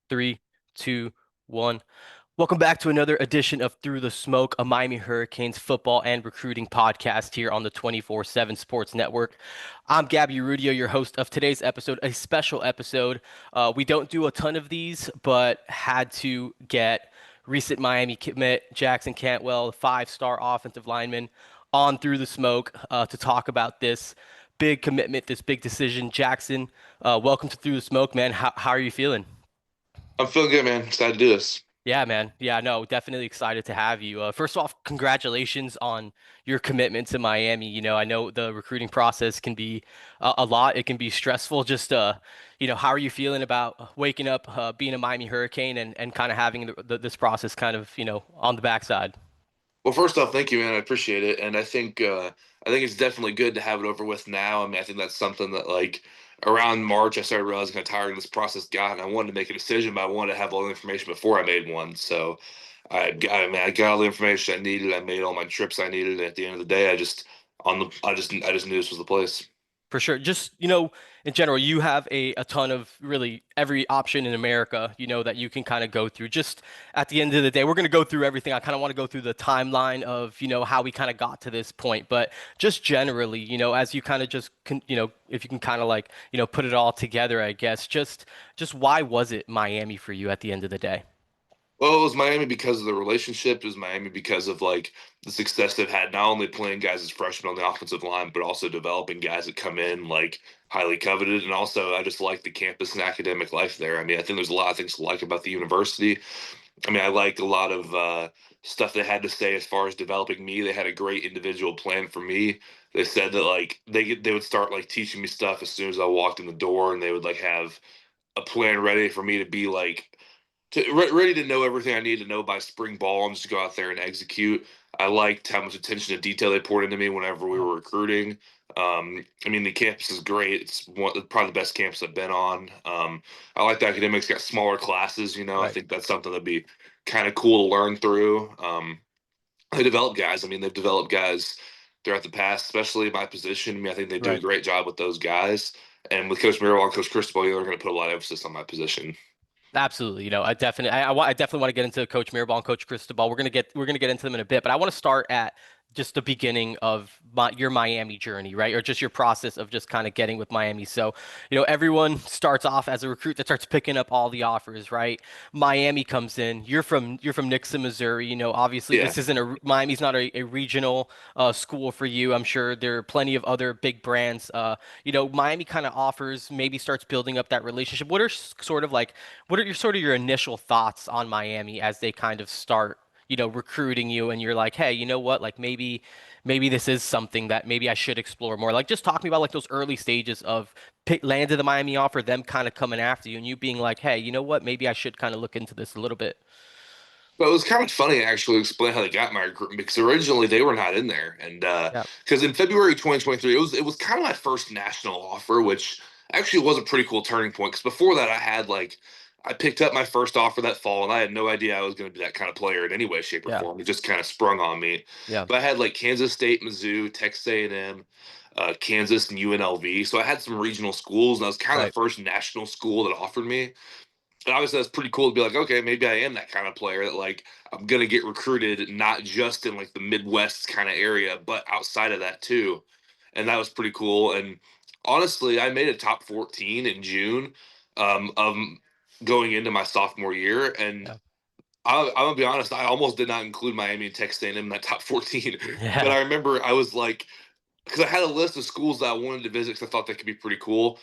Three, two, one. Welcome back to another edition of Through the Smoke, a Miami Hurricanes football and recruiting podcast here on the 24/7 Sports Network. I'm Gabby Rudio, your host of today's episode, a special episode. We don't do a ton of these, but had to get recent Miami commit Jackson Cantwell, five-star offensive lineman, on Through the Smoke to talk about this big commitment, this big decision. Jackson, welcome to Through the Smoke, man. How are you feeling? I'm feeling good, man. Excited to do this. Yeah, man. Yeah, no, definitely excited to have you. First off, congratulations on your commitment to Miami. I know the recruiting process can be a lot. It can be stressful. How are you feeling about waking up, being a Miami Hurricane and kind of having this process kind of, on the backside? Well, first off, thank you, man. I appreciate it, and I think it's definitely good to have it over with now. I mean, I think that's something that around March I started realizing how tiring this process got, and I wanted to make a decision, but I wanted to have all the information before I made one. So I got all the information I needed. I made all my trips I needed. And at the end of the day, I just knew this was the place. For sure. Just, in general, you have a ton of really every option in America, that you can kind of go through. Just at the end of the day, we're going to go through everything. I kind of want to go through the timeline of, how we kind of got to this point. But just generally, as you kind of if you can kind of put it all together, I guess, just why was it Miami for you at the end of the day? Well, it was Miami because of the relationship. It was Miami because of the success they've had, not only playing guys as freshmen on the offensive line, but also developing guys that come in highly coveted. And also, I just like the campus and academic life there. I mean, I think there's a lot of things to like about the university. I mean, I like a lot of stuff they had to say as far as developing me. They had a great individual plan for me. They said that they would start teaching me stuff as soon as I walked in the door, and they would have a plan ready for me to be ready to know everything I need to know by spring ball and just go out there and execute. I liked how much attention to detail they poured into me whenever we were recruiting. I mean, the campus is great. Probably the best campus I've been on. I like the academics got smaller classes. I Right. think that's something that'd be kind of cool to learn through. They develop guys. I mean, they've developed guys throughout the past, especially in my position. I mean, I think they do a Right. great job with those guys. And with Coach Mirabal and Coach Cristobal, they're going to put a lot of emphasis on my position. Absolutely. I definitely want to get into Coach Mirabal and Coach Cristobal. We're gonna get into them in a bit, but I want to start at just the beginning of your Miami journey, right? Or just your process of just kind of getting with Miami. So, everyone starts off as a recruit that starts picking up all the offers, right? Miami comes in. You're from Nixon, Missouri. Obviously Yeah. this isn't Miami's not a regional school for you. I'm sure there are plenty of other big brands. Miami kind of offers, maybe starts building up that relationship. What are your initial thoughts on Miami as they kind of start, recruiting you and you're like, hey, you know what? Like maybe this is something that maybe I should explore more. Like just talk to me about like those early stages of landed the Miami offer, them kind of coming after you and you being like, hey, you know what? Maybe I should kind of look into this a little bit. Well, it was kind of funny actually to explain how they got my recruitment because originally they were not in there, and Yeah. because in February 2023 it was kind of my first national offer, which actually was a pretty cool turning point. Because before that I picked up my first offer that fall, and I had no idea I was going to be that kind of player in any way, shape, or Yeah. form. It just kind of sprung on me. Yeah. But I had Kansas State, Mizzou, Texas A&M, Kansas, and UNLV. So I had some regional schools, and I was kind of Right. the first national school that offered me. And obviously that's pretty cool to be like, okay, maybe I am that kind of player that I'm gonna get recruited not just in the Midwest kind of area, but outside of that too. And that was pretty cool. And honestly, I made a top 14 in June of going into my sophomore year. And Yeah. I'm gonna be honest, I almost did not include Miami and Texas A&M in that top 14. But Yeah. I remember I was because I had a list of schools that I wanted to visit because I thought that could be pretty cool.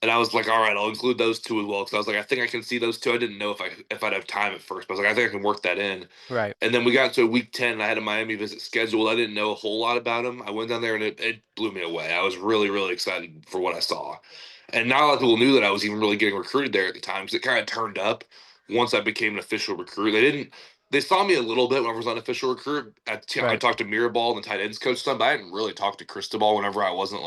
And I was like, all right, I'll include those two as well. Because I was like, I think I can see those two. I didn't know if I'd have time at first, but I was like, I think I can work that in. Right. And then we got to week 10, and I had a Miami visit scheduled. I didn't know a whole lot about them. I went down there, and it blew me away. I was really, really excited for what I saw. And not a lot of people knew that I was even really getting recruited there at the time because it kind of turned up once I became an official recruit. They saw me a little bit when I was an official recruit. I Right. talked to Mirabal and the tight ends coach some, but I didn't really talk to Cristobal whenever I wasn't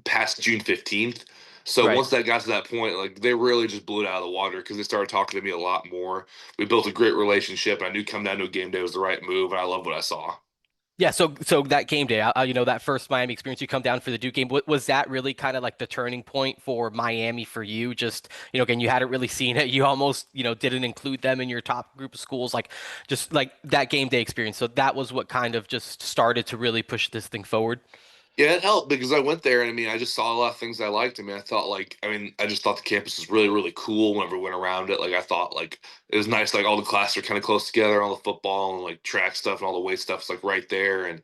past June 15th. So Right. once that got to that point, they really just blew it out of the water because they started talking to me a lot more. We built a great relationship, and I knew coming down to a game day was the right move, and I love what I saw. Yeah, so that game day, that first Miami experience, you come down for the Duke game. Was that really kind of like the turning point for Miami for you? Just, again, you hadn't really seen it. You almost, didn't include them in your top group of schools, like just like that game day experience. So that was what kind of just started to really push this thing forward. Yeah, it helped because I went there and I mean, I just saw a lot of things I liked. I mean, I just thought the campus was really, really cool whenever we went around it. Like, I thought like it was nice, like all the classes are kind of close together, all the football and like track stuff and all the weight stuff is like right there. And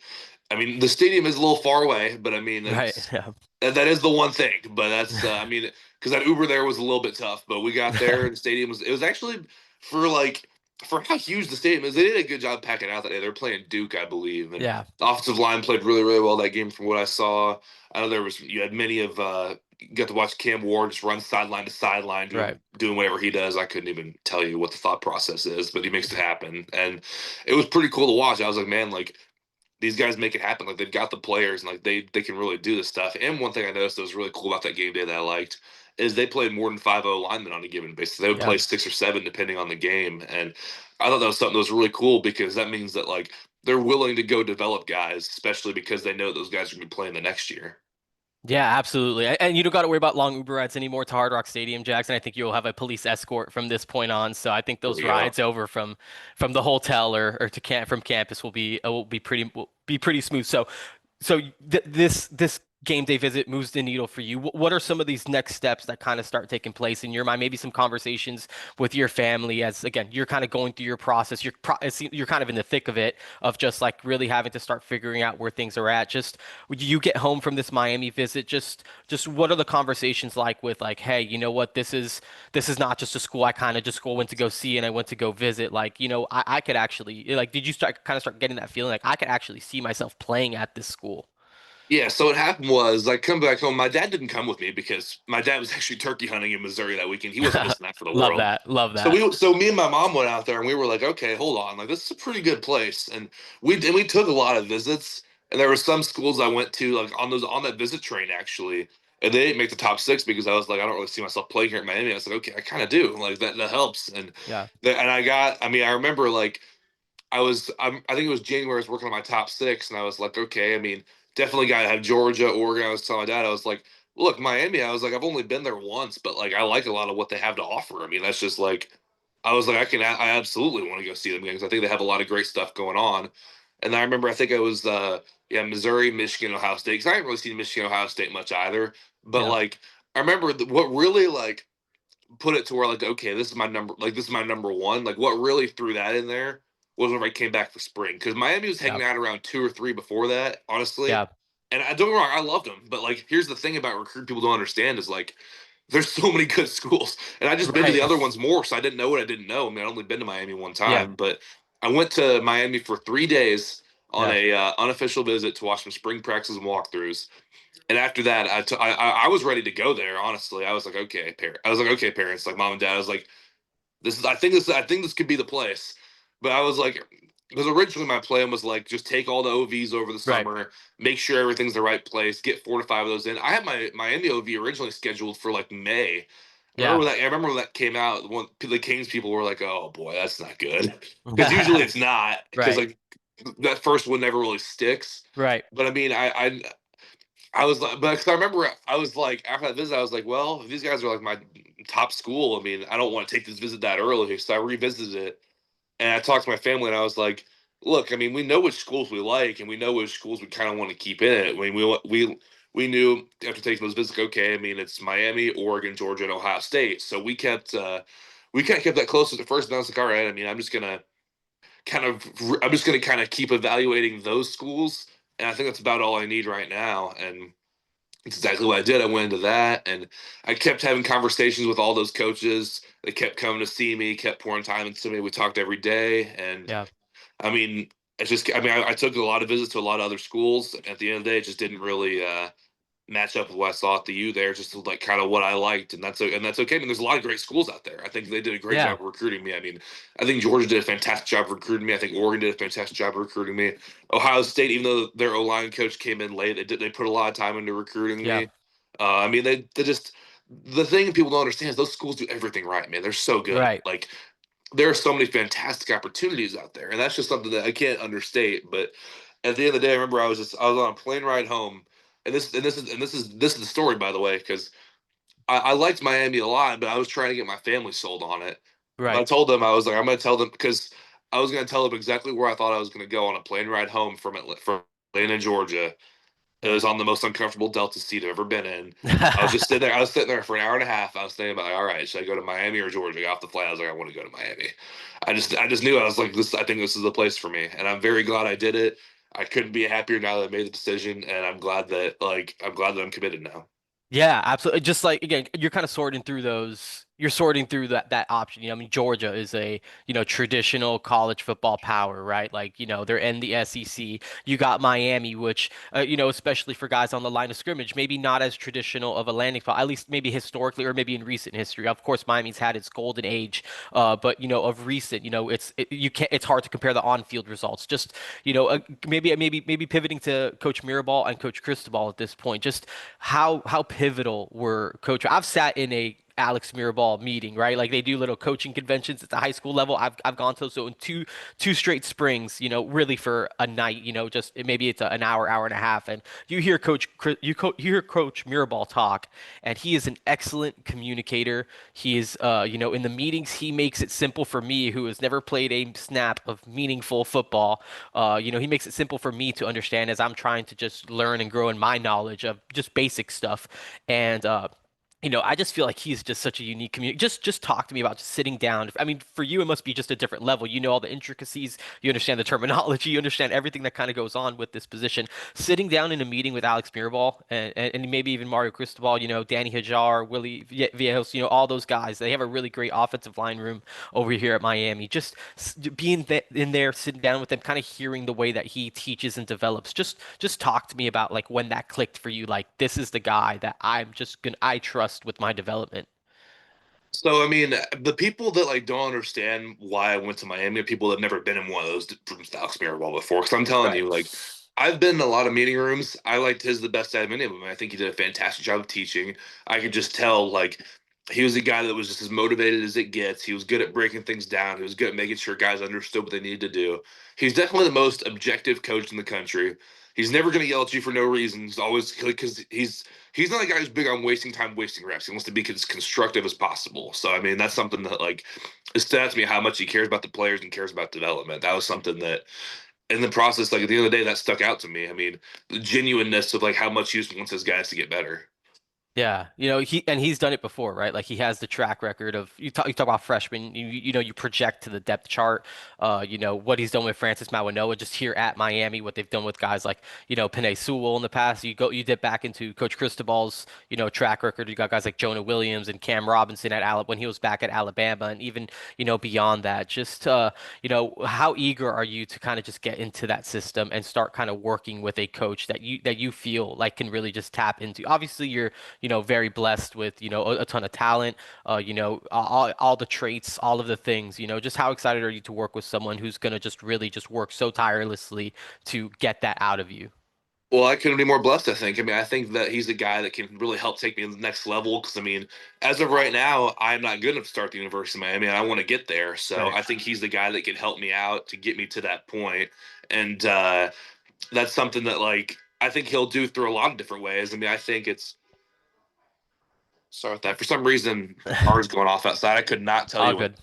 I mean, the stadium is a little far away, but I mean, Right. it's Yeah. that is the one thing. But that's, I mean, because that Uber there was a little bit tough, but we got there and the stadium it was actually for like for how huge the stadium is. They did a good job packing out that day. They were playing Duke, I believe, and Yeah. the offensive line played really, really well that game from what I saw. I know you had many of you got to watch Cam Ward just run sideline to sideline Right. doing whatever he does. I couldn't even tell you what the thought process is, but he makes it happen. And it was pretty cool to watch. I was like, man, like these guys make it happen. Like they've got the players and like they can really do this stuff. And one thing I noticed that was really cool about that game day that I liked is they played more than 5-0 linemen on a given basis. They would Yeah. play 6 or 7 depending on the game. And I thought that was something that was really cool because that means that like they're willing to go develop guys, especially because they know those guys are gonna be playing the next year. Yeah, absolutely. And you don't got to worry about long Uber rides anymore to Hard Rock Stadium, Jackson. I think you'll have a police escort from this point on. So I think There those we go. rides over from the hotel or to camp from campus will be pretty smooth. So this game day visit moves the needle for you. What are some of these next steps that kind of start taking place in your mind? Maybe some conversations with your family as again you're kind of going through your process. You're kind of in the thick of it of just like really having to start figuring out where things are at. Just when you get home from this Miami visit, just what are the conversations like with like, hey, you know what, this is not just a school I kind of just went to go see and I went to go visit. Like, I could actually like, did you start getting that feeling like I could actually see myself playing at this school? Yeah, so what happened was I come back home. My dad didn't come with me because my dad was actually turkey hunting in Missouri that weekend. He wasn't missing that for the Love world. that. Love So that. so me and my mom went out there and we were like, okay, hold on, like this is a pretty good place. And we took a lot of visits, and there were some schools I went to like on that visit train actually, and they didn't make the top 6 because I was like, I don't really see myself playing here at Miami. I was like, okay, I kind of do, like that helps. And Yeah. I mean, I remember like I think it was January. I was working on my top 6, and I was like, okay. I mean, definitely got to have Georgia, Oregon. I was telling my dad, I was like, look, Miami. I was like, I've only been there once, but like, I like a lot of what they have to offer. I mean, that's just like, I was like, I absolutely want to go see them because I think they have a lot of great stuff going on. And I remember, I think it was, yeah, Missouri, Michigan, Ohio State. Because I haven't really seen Michigan, Ohio State much either. But Yeah. like, I remember what really like put it to where like, okay, this is my number one. Like what really threw that in there was when I came back for spring because Miami was Yeah. hanging out around 2 or 3 before that, honestly. Yeah. And I don't get me wrong, I loved them, but like here's the thing about recruit people don't understand is like there's so many good schools, and I just been to Right. the other ones more, so I didn't know what I didn't know. I mean, I'd only been to Miami one Yeah. time, but I went to Miami for 3 days on Yeah. a unofficial visit to watch some spring practices and walkthroughs. And after that, I was ready to go there. Honestly, I was like, okay, parents, like mom and dad. I was like, I think this could be the place. But I was like, because originally my plan was like just take all the OVs over the Right. summer, make sure everything's the right place, get 4 to 5 of those in. I had my Miami OV originally scheduled for like May. Yeah. I remember when that came out. When the Kings people were like, "Oh boy, that's not good," because usually it's not. Because Right. like that first one never really sticks. Right. But I mean, I was like, but because I remember I was like, after that visit, I was like, well, if these guys are like my top school, I mean, I don't want to take this visit that early. So I revisited it and I talked to my family and I was like, look, I mean, we know which schools we like and we know which schools we kind of want to keep in it. I mean, we knew after taking those visits, like, okay, I mean, it's Miami, Oregon, Georgia, and Ohio State. So we kind of kept that close at first. And I was like, all right, I mean, I'm just gonna kind of keep evaluating those schools. And I think that's about all I need right now. And it's exactly what I did. I went into that and I kept having conversations with all those coaches. They kept coming to see me, kept pouring time into me. We talked every day. And Yeah. I mean, I took a lot of visits to a lot of other schools. At the end of the day, it just didn't really match up with what I saw at the U there, just like kind of what I liked, and that's okay. I mean, there's a lot of great schools out there. I think they did a great Yeah. job of recruiting me. I mean, I think Georgia did a fantastic job of recruiting me. I think Oregon did a fantastic job of recruiting me. Ohio State, even though their O line coach came in late, they put a lot of time into recruiting Yeah. me. I mean, they just the thing people don't understand is those schools do everything right, man. They're so good. Right. Like there are so many fantastic opportunities out there, and that's just something that I can't understate. But at the end of the day, I remember I was on a plane ride home, and this is the story, by the way, because I liked Miami a lot, but I was trying to get my family sold on it. And I Right. told them I was like, I'm going to tell them because I was going to tell them exactly where I thought I was going to go on a plane ride home from Atlanta, Georgia. It Yeah. was on the most uncomfortable Delta seat I've ever been in. I was just sitting there. I was sitting there for an hour and a half. I was thinking about, like, all right, should I go to Miami or Georgia? I got off the flight. I was like, I want to go to Miami. I just knew I was like, this. I think this is the place for me, and I'm very glad I did it. I couldn't be happier now that I made the decision, and I'm glad that I'm committed now. Yeah, absolutely. Just like again, you're kind of sorting through those. You're sorting through that option. I mean, Georgia is a, traditional college football power, right? Like, they're in the SEC. You got Miami, which, especially for guys on the line of scrimmage, maybe not as traditional of a landing spot, at least maybe historically or maybe in recent history. Of course, Miami's had its golden age, but of recent, you can't. It's hard to compare the on-field results. Just, maybe pivoting to Coach Mirabal and Coach Cristobal at this point. Just how pivotal were coach. I've sat in a Alex Mirabal meeting, right? Like they do little coaching conventions at the high school level. I've gone to so in two straight springs, really for a night, just maybe it's an hour and a half, and you hear you hear Coach Mirabal talk, and he is an excellent communicator. He is, in the meetings he makes it simple for me, who has never played a snap of meaningful football. He makes it simple for me to understand as I'm trying to just learn and grow in my knowledge of just basic stuff. And I just feel like he's just such a unique community. Just talk to me about just sitting down. I mean, for you, it must be just a different level. You know all the intricacies, you understand the terminology, you understand everything that kind of goes on with this position. Sitting down in a meeting with Alex Mirabal and maybe even Mario Cristobal, Danny Hajar, Willie Viejos, all those guys. They have a really great offensive line room over here at Miami. Just being in there, sitting down with them, kind of hearing the way that he teaches and develops. Just talk to me about like when that clicked for you. Like this is the guy that I trust with my development. So I mean, the people that like don't understand why I went to Miami are people that have never been in one of those rooms with Alex Mirabal before. Because I'm telling Right. you, like, I've been in a lot of meeting rooms. I liked his the best out of any of them. I think he did a fantastic job of teaching. I could just tell, like, he was a guy that was just as motivated as it gets. He was good at breaking things down. He was good at making sure guys understood what they needed to do. He's definitely the most objective coach in the country. He's never going to yell at you for no reason. He's always because he's not a guy who's big on wasting time, wasting reps. He wants to be as constructive as possible. So I mean, that's something that like it stood out to me how much he cares about the players and cares about development. That was something that in the process, like at the end of the day, that stuck out to me. I mean, the genuineness of like how much he just wants his guys to get better. Yeah, he's done it before, right? Like he has the track record of you talk about freshmen, you project to the depth chart, what he's done with Francis Mawanoa just here at Miami, what they've done with guys like, Penei Sewell in the past. You dip back into Coach Cristobal's, track record. You got guys like Jonah Williams and Cam Robinson at Alabama when he was back at Alabama, and even, beyond that. Just how eager are you to kind of just get into that system and start kind of working with a coach that you feel like can really just tap into? Obviously, you're very blessed with, a ton of talent, all the traits, all of the things, just how excited are you to work with someone who's going to just really just work so tirelessly to get that out of you? Well, I couldn't be more blessed, I think. I mean, I think that he's a guy that can really help take me to the next level. Because, I mean, as of right now, I'm not good enough to start the University of Miami, and I want to get there. So Right. I think he's the guy that can help me out to get me to that point. And that's something that, like, I think he'll do through a lot of different ways. I mean, I think it's, sorry about that. For some reason, the car is going off outside. I could not tell All you what. good.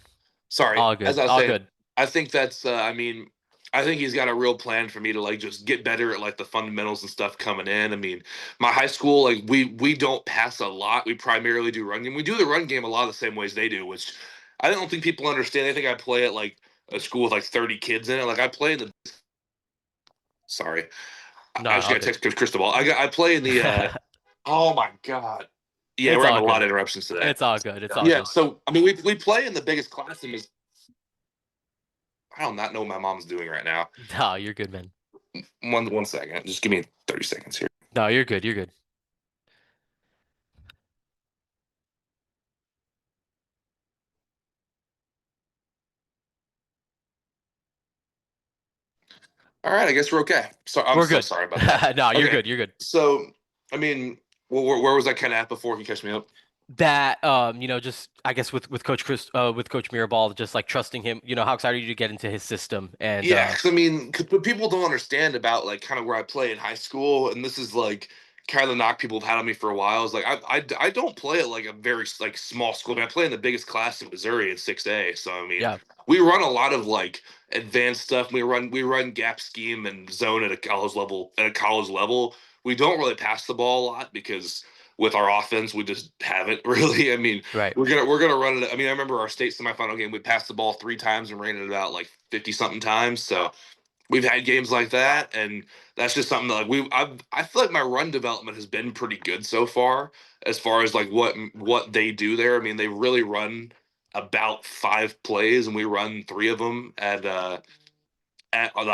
Sorry. All As good. I was All saying, good. I think that's, I mean, I think he's got a real plan for me to like just get better at like the fundamentals and stuff coming in. I mean, my high school, like we don't pass a lot. We primarily do run game. We do the run game a lot of the same ways they do, which I don't think people understand. They think I play at like a school with like 30 kids in it. Like I play in the, sorry, No, I just all got to good. text Cristobal. I play in the, oh my God. Yeah, It's we're having all a lot good. of interruptions today. It's all good. It's all Yeah, good. so I mean, we play in the biggest class in this. I do not know what my mom's doing right now. No, you're good, man. One second. Just give me 30 seconds here. No, you're good. You're good. All right, I guess we're okay. So I'm We're so good. sorry about that. No, you're Okay, good. You're good. so I mean, where was I kind of at before? Can you catch me up? that just I guess with Coach Chris with Coach Mirabal, just like trusting him, how excited are you to get into his system? And Yeah, 'cause I mean, what people don't understand about like kind of where I play in high school, and this is like kind of the knock people have had on me for a while, is like I don't play at like a very like small school. I mean, I play in the biggest class in Missouri in 6A. So I mean, yeah, we run a lot of like advanced stuff. We run gap scheme and zone at a college level. At a college level, we don't really pass the ball a lot because with our offense, we just haven't really. I mean, right, we're gonna run it. I mean, I remember our state semifinal game. We passed the ball 3 times and ran it about like 50 something times. So we've had games like that, and that's just something that like I feel like my run development has been pretty good so far as like what they do there. I mean, they really run about 5 plays, and we run 3 of them at the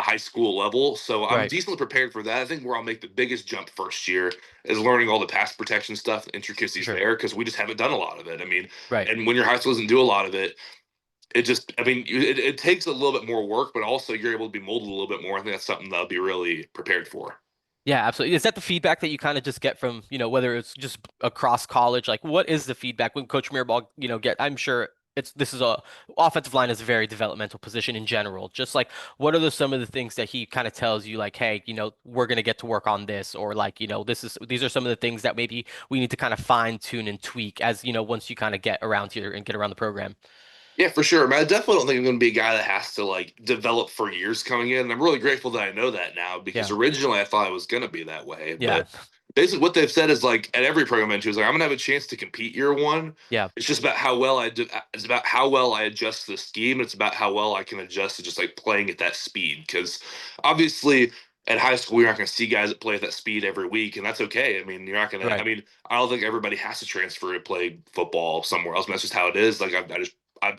high school level. So I'm right, decently prepared for that. I think where I'll make the biggest jump first year is learning all the pass protection stuff, for intricacies sure, there, because we just haven't done a lot of it. I mean, right. and when your high school doesn't do a lot of it, it just, I mean, it takes a little bit more work, but also you're able to be molded a little bit more. I think that's something that I'll be really prepared for. Yeah, absolutely. Is that the feedback that you kind of just get from, whether it's just across college? Like, what is the feedback when Coach Mirabal, I'm sure this is a offensive line is a very developmental position in general. Just like, what are some of the things that he kind of tells you, like, hey, we're gonna get to work on this, or like, these are some of the things that maybe we need to kind of fine tune and tweak as, once you kind of get around here and get around the program. Yeah, for sure. I definitely don't think I'm going to be a guy that has to like develop for years coming in. And I'm really grateful that I know that now because Yeah, originally I thought I was going to be that way. yeah, But basically, what they've said is like at every program I went to is like I'm going to have a chance to compete year one. yeah, It's just about how well I do. It's about how well I adjust to the scheme. It's about how well I can adjust to just like playing at that speed. Because obviously, at high school, you're not going to see guys that play at that speed every week, and that's okay. I mean, you're not going to. I right, mean, I don't think everybody has to transfer to play football somewhere else. And that's just how it is. Like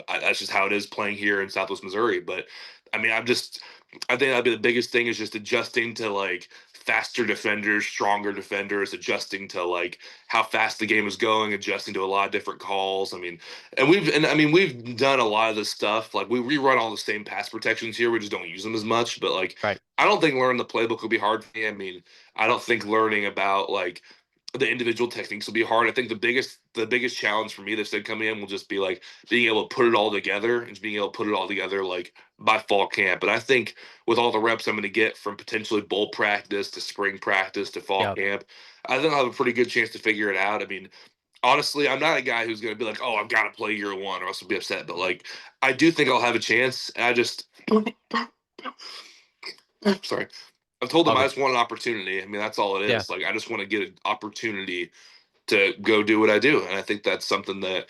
that's just how it is playing here in Southwest Missouri. But I mean, I think that'd be the biggest thing is just adjusting to like faster defenders, stronger defenders, adjusting to like how fast the game is going, adjusting to a lot of different calls. I mean, we've done a lot of this stuff. Like we rerun all the same pass protections here. We just don't use them as much. But like, right, I don't think learning the playbook will be hard for me. I mean, I don't think learning about like the individual techniques will be hard. I think the biggest challenge for me that's been coming in will just be like being able to put it all together and just being able to put it all together like by fall camp. But I think with all the reps I'm going to get from potentially bowl practice to spring practice to fall yeah, camp, I think I'll have a pretty good chance to figure it out. I mean, honestly, I'm not a guy who's going to be like, oh, I've got to play year one or else I'll be upset. But like, I do think I'll have a chance. And I just, sorry, I've told them all I good. just want an opportunity. I mean, that's all it Yeah, is. Like, I just want to get an opportunity to go do what I do. And I think that's something that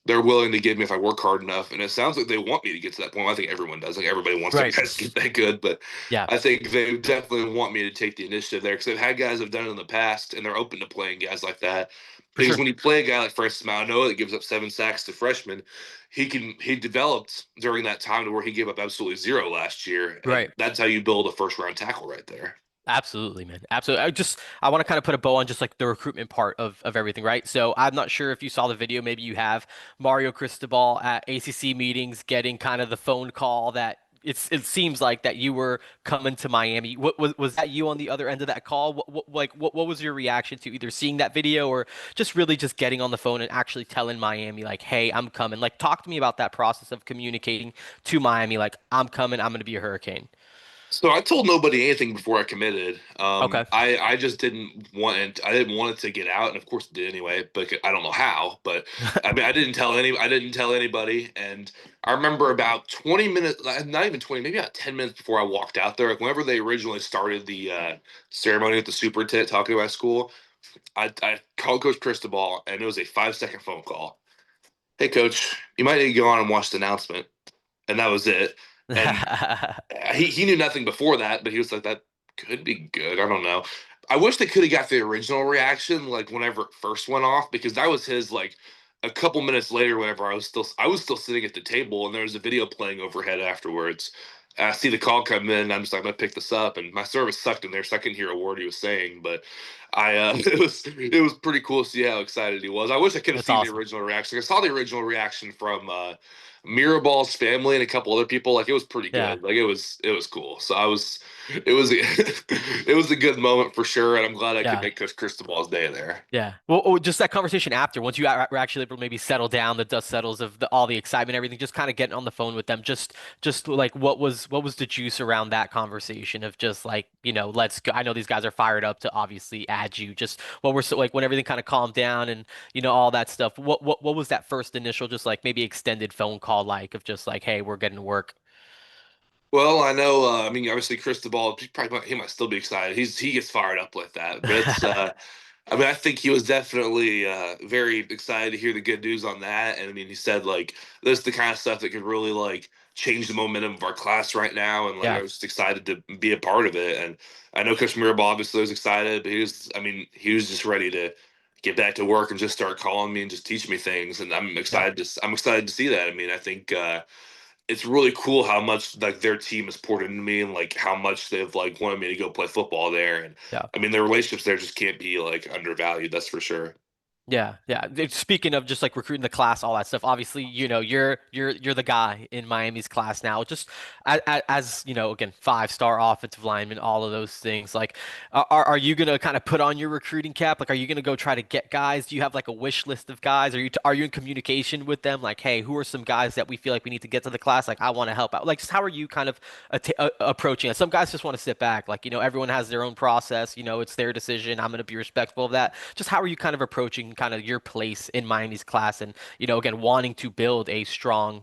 they're willing to give me if I work hard enough. And it sounds like they want me to get to that point. I think everyone does. Like everybody wants their right, guys to get that good, but yeah, I think they definitely want me to take the initiative there because they've had guys have done it in the past, and they're open to playing guys like that. for Because sure, when you play a guy like Francis Mauigoa that gives up 7 sacks to freshmen, he developed during that time to where he gave up absolutely zero last year, and right. that's how you build a first round tackle right there. Absolutely, man. Absolutely. I want to kind of put a bow on just like the recruitment part of everything, right? So I'm not sure if you saw the video, maybe you have Mario Cristobal at ACC meetings getting kind of the phone call that it seems like that you were coming to Miami. What was that you on the other end of that call? What was your reaction to either seeing that video or just really just getting on the phone and actually telling Miami like, "Hey, I'm coming." Like talk to me about that process of communicating to Miami like, "I'm coming. I'm going to be a Hurricane." So I told nobody anything before I committed. Okay. I just I didn't want it to get out, and of course it did anyway. But I don't know how. But I mean, I didn't tell anybody. And I remember about 20 minutes, not even 20, maybe about 10 minutes before I walked out there. Like whenever they originally started the ceremony with the superintendent talking to my school, I called Coach Cristobal, and it was a 5 second phone call. Hey, Coach, you might need to go on and watch the announcement, and that was it. And he knew nothing before that, but he was like, that could be good. I don't know. I wish they could have got the original reaction, like whenever it first went off, because that was his like a couple minutes later, whenever I was still sitting at the table and there was a video playing overhead afterwards. I see the call come in, and I'm just like, I'm gonna pick this up, and my service sucked in there, so I couldn't hear a word he was saying. But it was pretty cool to see how excited he was. I wish I could have That's seen the awesome. original reaction. I saw the original reaction from Miraball's family and a couple other people. Like it was pretty Yeah. good. Like it was cool. So it was it was a good moment for sure, and I'm glad I could Yeah. make Coach Cristobal's day there. Yeah. Well, just that conversation after, once you were actually able to maybe settle down, the dust settles of all the excitement, everything, just kind of getting on the phone with them. Just like what was the juice around that conversation of just like, let's go. I know these guys are fired up to obviously add you. Just what we're so like when everything kind of calmed down and all that stuff. What was that first initial just like maybe extended phone call like of just like, hey, we're getting to work. Well, I know. I mean, obviously, Cristobal. He might still be excited. He gets fired up like that. But it's. I mean, I think he was definitely very excited to hear the good news on that. And I mean, he said like this is the kind of stuff that could really like change the momentum of our class right now. And like I Yeah. was just excited to be a part of it. And I know Coach Mirabal obviously was excited, but he was. I mean, he was just ready to get back to work and just start calling me and just teach me things. And Yeah. I'm excited to see that. I mean, I think. It's really cool how much like their team has poured into me and like how much they've like wanted me to go play football there. And Yeah. I mean, their relationships there just can't be like undervalued. That's for sure. Yeah, yeah. Speaking of just like recruiting the class, all that stuff. Obviously, you're the guy in Miami's class now. Just as again, 5-star offensive lineman, all of those things. Like, are you gonna kind of put on your recruiting cap? Like, are you gonna go try to get guys? Do you have like a wish list of guys? Are you in communication with them? Like, hey, who are some guys that we feel like we need to get to the class? Like, I want to help out. Like, just how are you kind of approaching it? Some guys just want to sit back. Like, everyone has their own process. It's their decision. I'm gonna be respectful of that. Just how are you kind of approaching kind of your place in Miami's class and, again, wanting to build a strong,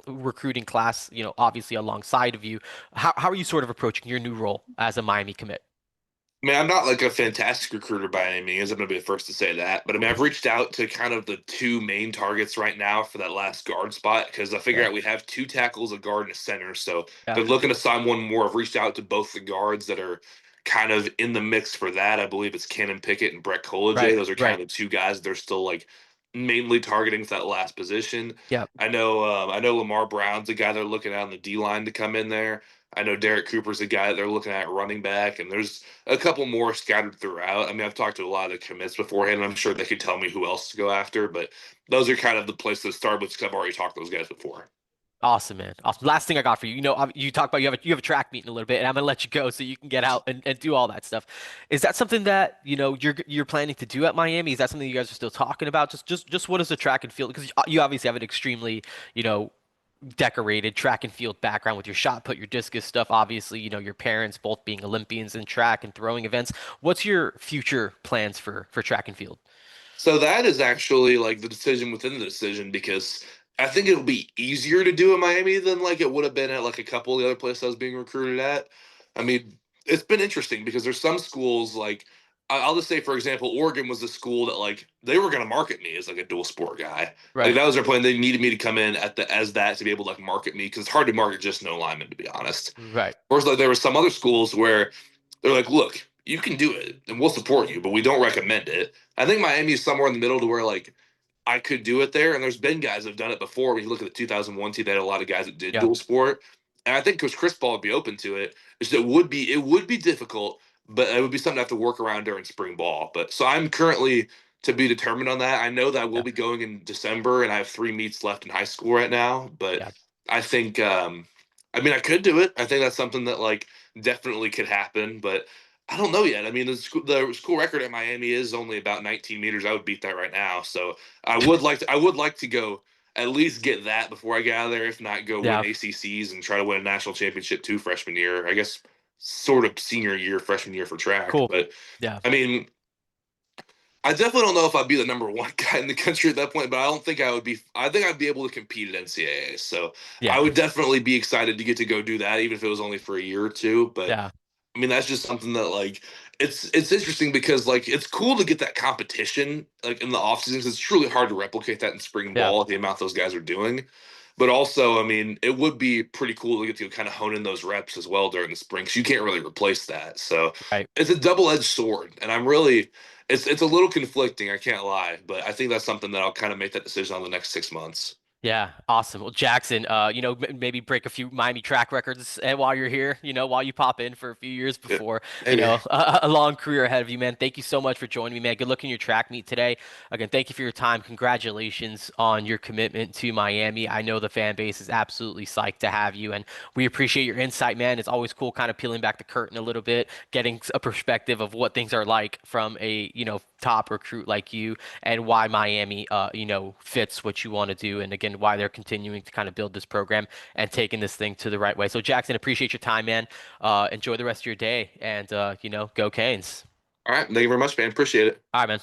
recruiting class, obviously alongside of you. How are you sort of approaching your new role as a Miami commit? I mean, I'm not like a fantastic recruiter by any means. I'm going to be the first to say that. But I mean, I've reached out to kind of the two main targets right now for that last guard spot because I figure Okay. out we have two tackles, a guard, and a center. So Yeah. they're looking to sign one more. I've reached out to both the guards that are kind of in the mix for that. I believe it's Cannon Pickett and Brett Colajay. Right. Those are kind Right. of the two guys they're still like mainly targeting for that last position. Yeah. I know Lamar Brown's the guy they're looking at on the D line to come in there. I know Derek Cooper's the guy that they're looking at running back, and there's a couple more scattered throughout. I mean, I've talked to a lot of the commits beforehand, and I'm sure they could tell me who else to go after, but those are kind of the places to start with because I've already talked to those guys before. Awesome, man. Awesome. Last thing I got for you. You talk about you have a track meet in a little bit, and I'm gonna let you go so you can get out and do all that stuff. Is that something that you're planning to do at Miami? Is that something you guys are still talking about? Just what is the track and field? Because you obviously have an extremely decorated track and field background with your shot put, your discus stuff. Obviously, your parents both being Olympians in track and throwing events. What's your future plans for track and field? So that is actually like the decision within the decision because I think it'll be easier to do in Miami than like it would have been at like a couple of the other places I was being recruited at. I mean, it's been interesting because there's some schools like I'll just say for example, Oregon was the school that like they were going to market me as like a dual sport guy. Like Right. that was their plan. They needed me to come in at the as that to be able to like market me because it's hard to market just no lineman to be honest. Right. Whereas like there were some other schools where they're like, look, you can do it and we'll support you, but we don't recommend it. I think Miami is somewhere in the middle to where like I could do it there. And there's been guys that have done it before. When you look at the 2001 team, they had a lot of guys that did Yeah. dual sport. And I think Coach Chris Paul would be open to it. Is it would be difficult, but it would be something I have to work around during spring ball. But so I'm currently to be determined on that. I know that I will Yeah. be going in December and I have 3 meets left in high school right now. But Yeah. I think I mean I could do it. I think that's something that like definitely could happen. But I don't know yet. I mean, the school record at Miami is only about 19 meters. I would beat that right now. So I would like to go at least get that before I get out of there. If not, go win Yeah. ACCs and try to win a national championship too freshman year. I guess sort of senior year, freshman year for track. Cool. But Yeah. I mean, I definitely don't know if I'd be the number one guy in the country at that point. But I don't think I would be. I think I'd be able to compete at NCAA. So I Yeah. would definitely be excited to get to go do that, even if it was only for a year or two. But Yeah. I mean, that's just something that like it's interesting because like it's cool to get that competition like in the off season 'cause it's truly hard to replicate that in spring Yeah. ball, the amount those guys are doing. But also, I mean, it would be pretty cool to get to kind of hone in those reps as well during the spring because you can't really replace that. So Right. it's a double-edged sword, and I'm really it's a little conflicting, I can't lie, but I think that's something that I'll kind of make that decision on the next 6 months. Yeah, awesome. Well, Jackson, maybe break a few Miami track records and while you're here, while you pop in for a few years Yeah. before, Hey, a long career ahead of you, man. Thank you so much for joining me, man. Good luck in your track meet today. Again, thank you for your time. Congratulations on your commitment to Miami. I know the fan base is absolutely psyched to have you, and we appreciate your insight, man. It's always cool kind of peeling back the curtain a little bit, getting a perspective of what things are like from a, top recruit like you and why Miami, fits what you want to do. And again, why they're continuing to kind of build this program and taking this thing to the right way. So, Jackson, appreciate your time, man. Enjoy the rest of your day and, go Canes. all right. Thank you very much, man. Appreciate it. All right, man.